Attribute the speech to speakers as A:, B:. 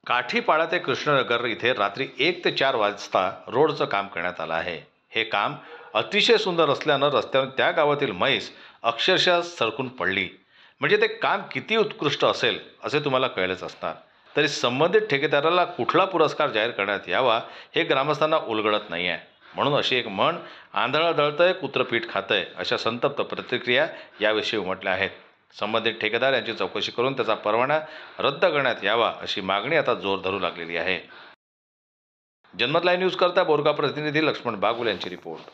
A: काठीपाडा ते कृष्णनगर इथे रात्री 1 ते 4 वाजता रोडचं काम करण्यात आलं आहे. हे काम अतिशय सुंदर असल्यानं रस्त्यावर त्या गावातील म्हैस अक्षरशः सरकून पडली. म्हणजे ते काम किती उत्कृष्ट असेल असे तुम्हाला कळलेच असणार. तरी संबंधित ठेकेदाराला कुठला पुरस्कार जाहीर करण्यात यावा हे ग्रामस्थांना उलगडत नाही आहे. म्हणून अशी एक म्हण, आंधळं दळतंय कुत्रं पीठ खातंय, अशा संतप्त प्रतिक्रिया याविषयी उमटल्या आहेत. संबंधित ठेकेदार यांची चौकशी करून त्याचा परवाना रद्द करण्यात यावा अशी मागणी आता जोर धरू लागलेली आहे. जनमत लाईव्ह न्यूज करता बोरगाव प्रतिनिधी लक्ष्मण बागुल यांची रिपोर्ट.